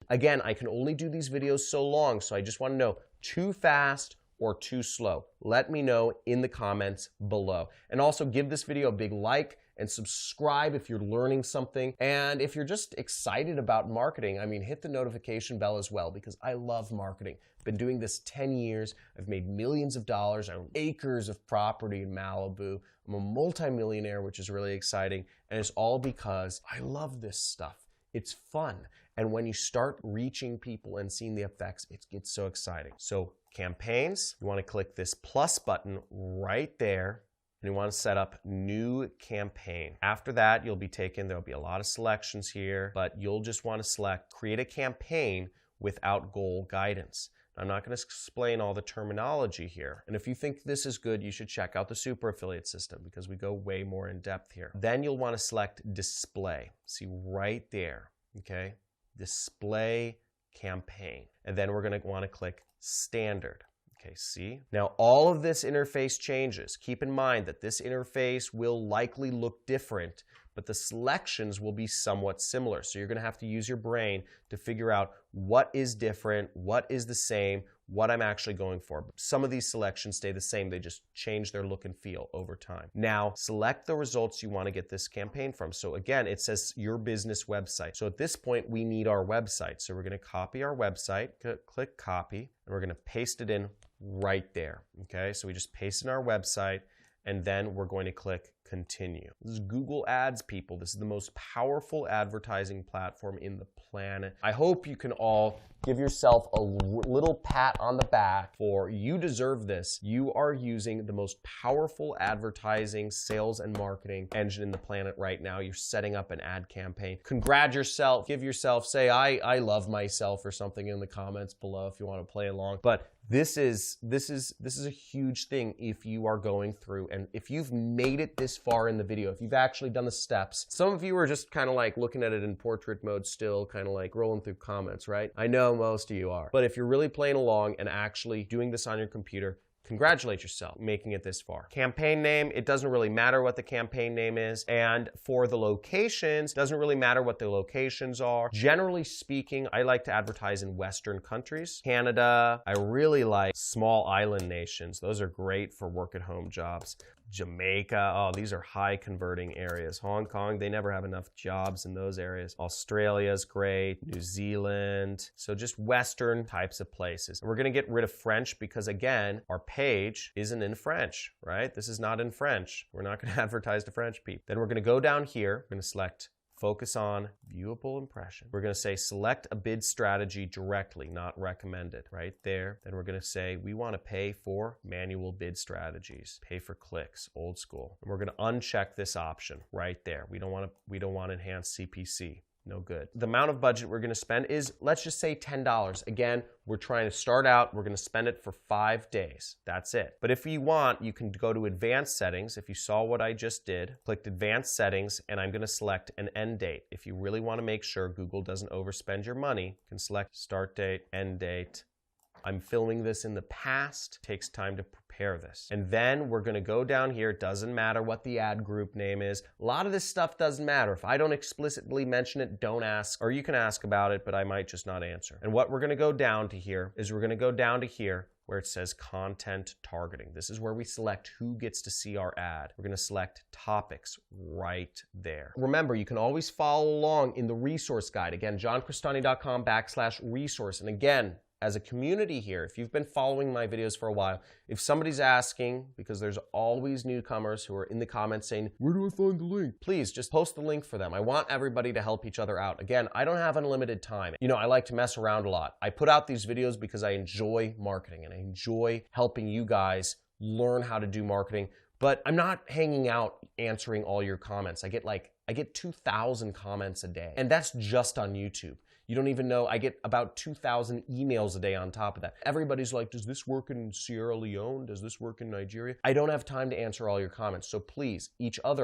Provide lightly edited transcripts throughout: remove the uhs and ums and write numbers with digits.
Again, I can only do these videos so long, so I just want to know, too fast or too slow? Let me know in the comments below. And also give this video a big like and subscribe if you're learning something. And if you're just excited about marketing, I mean, hit the notification bell as well, because I love marketing. I've been doing this 10 years. I've made millions of dollars. I own acres of property in Malibu. I'm a multimillionaire, which is really exciting. And it's all because I love this stuff. It's fun. And when you start reaching people and seeing the effects, it gets so exciting. So campaigns, you want to click this plus button right there. And you want to set up new campaign. After that, you'll be taken, there'll be a lot of selections here, but you'll just want to select create a campaign without goal guidance. I'm not going to explain all the terminology here. And if you think this is good, you should check out the super affiliate system, because we go way more in depth here. Then you'll want to select display. See right there, okay? Display campaign. And then we're going to want to click standard. Okay, see? Now all of this interface changes. Keep in mind that this interface will likely look different, but the selections will be somewhat similar. So you're going to have to use your brain to figure out what is different, what is the same, what I'm actually going for. Some of these selections stay the same. They just change their look and feel over time. Now, select the results you want to get this campaign from. So again, it says your business website. So at this point, we need our website. So we're going to copy our website, click copy, and we're going to paste it in right there. Okay, so we just paste in our website, and then we're going to click continue. This is Google Ads, people. This is the most powerful advertising platform in the planet. I hope you can all give yourself a little pat on the back, for you deserve this. You are using the most powerful advertising, sales, and marketing engine in the planet right now. You're setting up an ad campaign. Congratulate yourself. Give yourself, say, I love myself or something in the comments below if you want to play along. But this is a huge thing if you are going through, and if you've made it this far in the video, if you've actually done the steps. Some of you are just kind of like looking at it in portrait mode still, kind of like rolling through comments, right? I know most of you are. But if you're really playing along and actually doing this on your computer, congratulate yourself making it this far. Campaign name, it doesn't really matter what the campaign name is. And for the locations, doesn't really matter what the locations are. Generally speaking, I like to advertise in Western countries. Canada, I really like small island nations. Those are great for work-at-home jobs. Jamaica, oh, these are high converting areas. Hong Kong, they never have enough jobs in those areas. Australia's great, New Zealand. So just Western types of places. We're gonna get rid of French because, again, our page isn't in French, right? This is not in French. We're not gonna advertise to French people. Then we're gonna go down here, we're gonna select focus on viewable impression. We're going to say select a bid strategy directly, not recommended, right there. Then we're going to say we want to pay for manual bid strategies, pay for clicks, old school. And we're going to uncheck this option right there. We don't want enhanced CPC. No good. The amount of budget we're going to spend is, let's just say $10. Again, we're trying to start out, we're going to spend it for 5 days. That's it. But if you want, you can go to advanced settings. If you saw what I just did, clicked advanced settings, and I'm going to select an end date. If you really want to make sure Google doesn't overspend your money, you can select start date, end date. I'm filming this in the past. It takes time to prepare this. And then we're going to go down here. It doesn't matter what the ad group name is. A lot of this stuff doesn't matter. If I don't explicitly mention it, don't ask. Or you can ask about it, but I might just not answer. And what we're going to go down to here is we're going to go down to here where it says content targeting. This is where we select who gets to see our ad. We're going to select topics right there. Remember, you can always follow along in the resource guide. Again, johncristani.com/resource. And again, as a community here, if you've been following my videos for a while, if somebody's asking, because there's always newcomers who are in the comments saying, where do I find the link? Please just post the link for them. I want everybody to help each other out. Again, I don't have unlimited time. You know, I like to mess around a lot. I put out these videos because I enjoy marketing and I enjoy helping you guys learn how to do marketing. But I'm not hanging out answering all your comments. I get 2,000 comments a day, and that's just on YouTube. You don't even know, I get about 2,000 emails a day on top of that. Everybody's like, does this work in Sierra Leone? Does this work in Nigeria? I don't have time to answer all your comments. So please,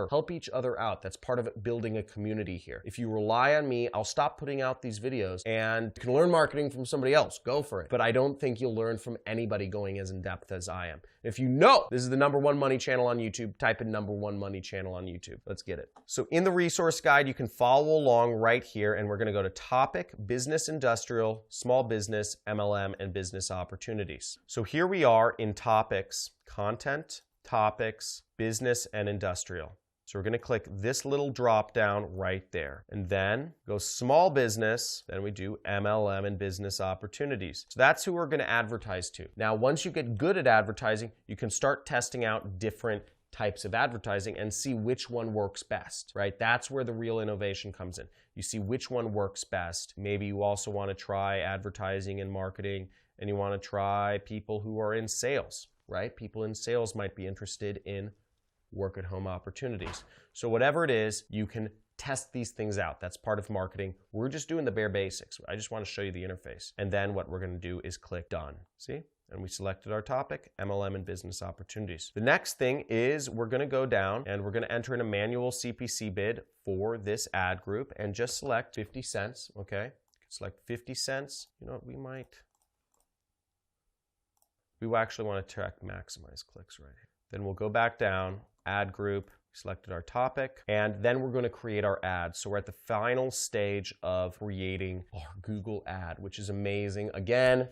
help each other out. That's part of building a community here. If you rely on me, I'll stop putting out these videos and you can learn marketing from somebody else. Go for it. But I don't think you'll learn from anybody going as in depth as I am. If you know this is the #1 money channel on YouTube, type in #1 money channel on YouTube. Let's get it. So in the resource guide, you can follow along right here, and we're going to go to topic, business, industrial, small business, MLM, and business opportunities. So here we are in topics, content, topics, business, and industrial. So we're going to click this little drop down right there, and then go small business, then we do MLM and business opportunities. So that's who we're going to advertise to. Now, once you get good at advertising, you can start testing out different types of advertising and see which one works best, right? That's where the real innovation comes in. You see which one works best. Maybe you also want to try advertising and marketing, and you want to try people who are in sales, right? People in sales might be interested in work at home opportunities. So whatever it is, you can test these things out. That's part of marketing. We're just doing the bare basics. I just want to show you the interface. And then what we're going to do is click done. See? And we selected our topic, MLM and business opportunities. The next thing is we're going to go down and we're going to enter in a manual CPC bid for this ad group and just select 50 cents, okay? Select 50 cents. You know what, we will actually want to track maximize clicks right here. Then we'll go back down, ad group, selected our topic, and then we're going to create our ad. So we're at the final stage of creating our Google ad, which is amazing. Again,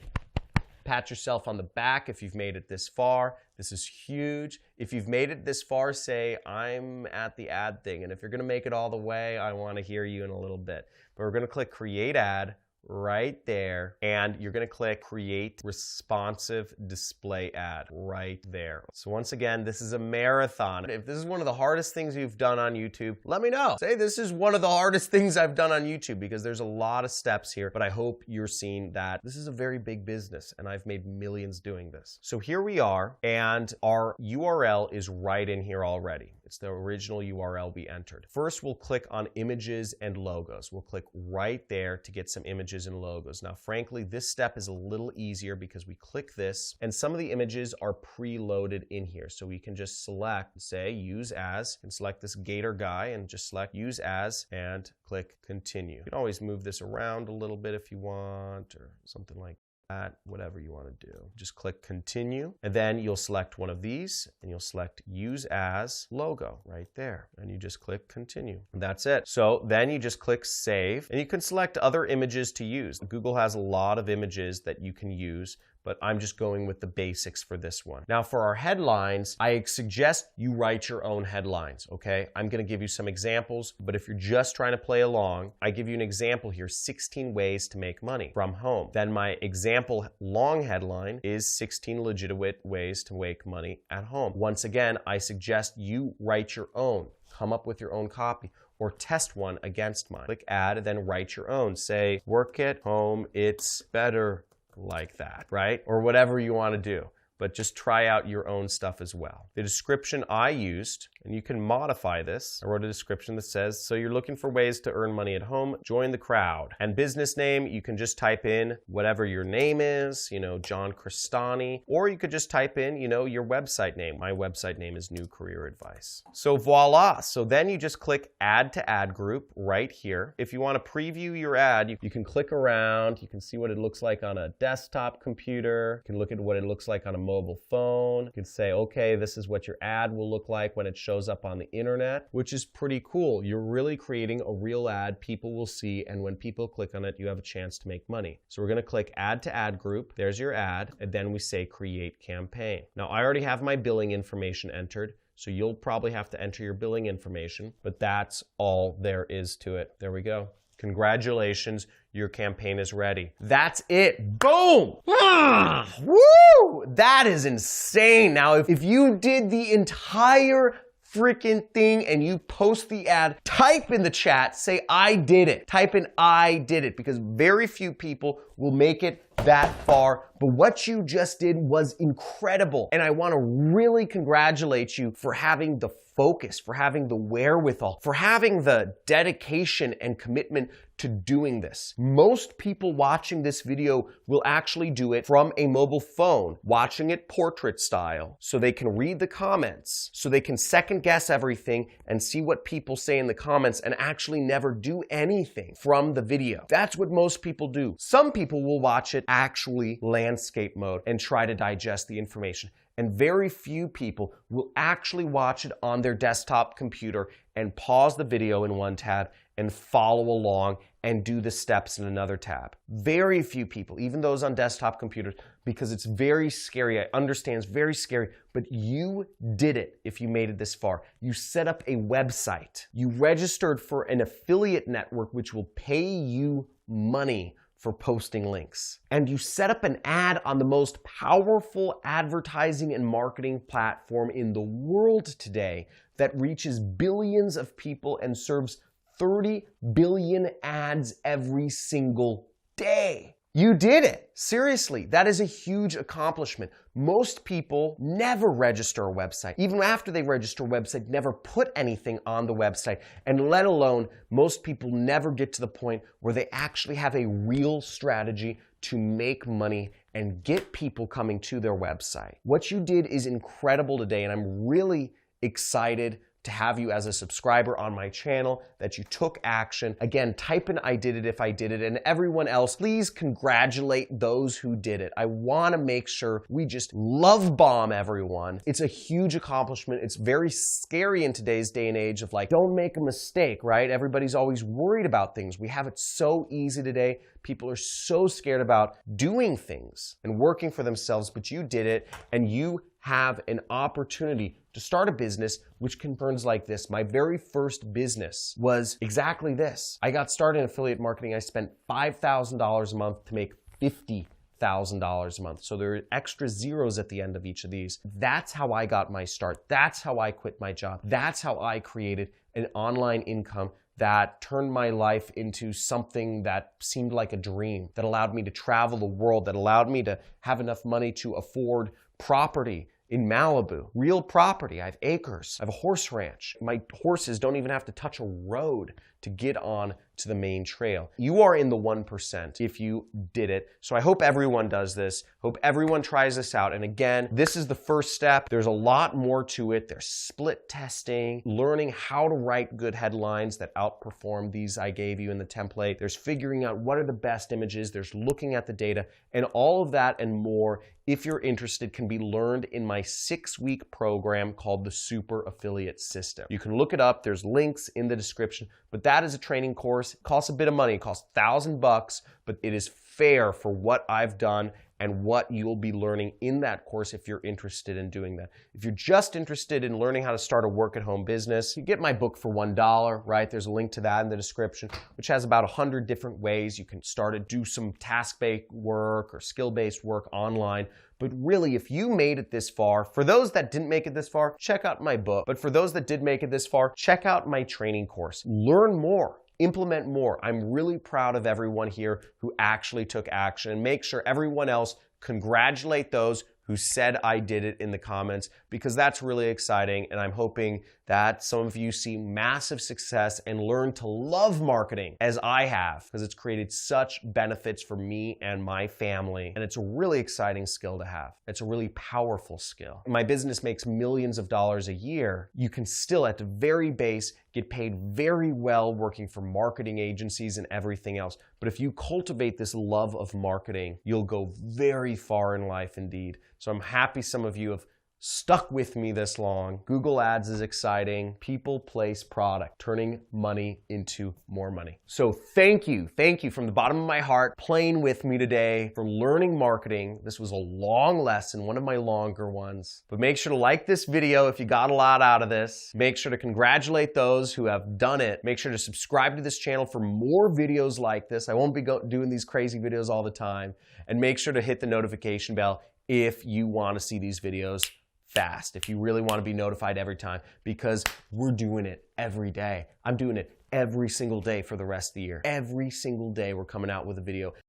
pat yourself on the back if you've made it this far. This is huge. If you've made it this far, say, I'm at the ad thing. And if you're going to make it all the way, I want to hear you in a little bit. But we're going to click create ad right there, and you're going to click create responsive display ad right there. So once again, this is a marathon. If this is one of the hardest things you've done on YouTube, let me know. Say this is one of the hardest things I've done on YouTube, because there's a lot of steps here, but I hope you're seeing that this is a very big business and I've made millions doing this. So here we are, and our URL is right in here already. It's the original URL we entered. First, we'll click on images and logos. We'll click right there to get some images and logos. Now, frankly, this step is a little easier because we click this and some of the images are preloaded in here. So we can just select, say, use as, and select this gator guy and just select use as and click continue. You can always move this around a little bit if you want, or something like that, whatever you want to do. Just click continue, and then you'll select one of these and you'll select use as logo right there, and you just click continue, and that's it. So then you just click save, and you can select other images to use. Google has a lot of images that you can use, but I'm just going with the basics for this one. Now for our headlines, I suggest you write your own headlines, okay? I'm gonna give you some examples, but if you're just trying to play along, I give you an example here, 16 ways to make money from home. Then my example long headline is 16 legitimate ways to make money at home. Once again, I suggest you write your own, come up with your own copy, or test one against mine. Click add, then write your own. Say, work at home, it's better like that, right? Or whatever you want to do. But just try out your own stuff as well. The description I used, and you can modify this. I wrote a description that says, so you're looking for ways to earn money at home, join the crowd. And business name, you can just type in whatever your name is, you know, John Crestani, or you could just type in, you know, your website name. My website name is New Career Advice. So voila. So then you just click add to ad group right here. If you want to preview your ad, you can click around. You can see what it looks like on a desktop computer. You can look at what it looks like on a mobile phone. You can say, okay, this is what your ad will look like when it shows up on the internet, which is pretty cool. You're really creating a real ad people will see, and when people click on it, you have a chance to make money. So we're going to click add to ad group. There's your ad, and then we say create campaign. Now I already have my billing information entered, so you'll probably have to enter your billing information, but that's all there is to it. There we go. Congratulations, your campaign is ready. That's it. Boom! Woo! That is insane. Now, if you did the entire freaking thing and you post the ad, type in the chat, say I did it. Type in I did it, because very few people will make it that far. But what you just did was incredible. And I want to really congratulate you for having the focus, for having the wherewithal, for having the dedication and commitment to doing this. Most people watching this video will actually do it from a mobile phone, watching it portrait style, so they can read the comments, so they can second guess everything and see what people say in the comments and actually never do anything from the video. That's what most people do. Some people will watch it actually landscape mode and try to digest the information. And very few people will actually watch it on their desktop computer and pause the video in one tab and follow along and do the steps in another tab. Very few people, even those on desktop computers, because it's very scary. I understand it's very scary, but you did it if you made it this far. You set up a website. You registered for an affiliate network which will pay you money for posting links. And you set up an ad on the most powerful advertising and marketing platform in the world today that reaches billions of people and serves 30 billion ads every single day. You did it. Seriously, that is a huge accomplishment. Most people never register a website. Even after they register a website, never put anything on the website. And let alone, most people never get to the point where they actually have a real strategy to make money and get people coming to their website. What you did is incredible today, and I'm really excited to have you as a subscriber on my channel, that you took action. Again, type in I did it if I did it, and everyone else, please congratulate those who did it. I wanna make sure we just love bomb everyone. It's a huge accomplishment. It's very scary in today's day and age of like, don't make a mistake, right? Everybody's always worried about things. We have it so easy today. People are so scared about doing things and working for themselves, but you did it, and you have an opportunity to start a business which converts like this. My very first business was exactly this. I got started in affiliate marketing. I spent $5,000 a month to make $50,000 a month. So there are extra zeros at the end of each of these. That's how I got my start. That's how I quit my job. That's how I created an online income that turned my life into something that seemed like a dream, that allowed me to travel the world, that allowed me to have enough money to afford property in Malibu, real property. I have acres. I have a horse ranch. My horses don't even have to touch a road to get on to the main trail. You are in the 1% if you did it. So I hope everyone does this. Hope everyone tries this out. And again, this is the first step. There's a lot more to it. There's split testing, learning how to write good headlines that outperform these I gave you in the template. There's figuring out what are the best images. There's looking at the data, and all of that and more, if you're interested, can be learned in my 6-week program called the Super Affiliate System. You can look it up. There's links in the description, but that is a training course. It costs a bit of money. It costs $1,000, but it is fair for what I've done and what you'll be learning in that course if you're interested in doing that. If you're just interested in learning how to start a work-at-home business, you get my book for $1, right? There's a link to that in the description, which has about 100 different ways you can start it, do some task-based work or skill-based work online. But really, if you made it this far, for those that didn't make it this far, check out my book. But for those that did make it this far, check out my training course. Learn more. Implement more. I'm really proud of everyone here who actually took action, and make sure everyone else congratulate those who said I did it in the comments, because that's really exciting, and I'm hoping that some of you see massive success and learn to love marketing as I have, because it's created such benefits for me and my family, and it's a really exciting skill to have. It's a really powerful skill. My business makes millions of dollars a year. You can still, at the very base, get paid very well working for marketing agencies and everything else. But if you cultivate this love of marketing, you'll go very far in life indeed. So I'm happy some of you have stuck with me this long. Google Ads is exciting. People, place, product, turning money into more money. So thank you from the bottom of my heart, playing with me today, for learning marketing. This was a long lesson, one of my longer ones. But make sure to like this video if you got a lot out of this. Make sure to congratulate those who have done it. Make sure to subscribe to this channel for more videos like this. I won't be doing these crazy videos all the time. And make sure to hit the notification bell if you want to see these videos fast, if you really want to be notified every time, because we're doing it every day. I'm doing it every single day for the rest of the year. Every single day we're coming out with a video.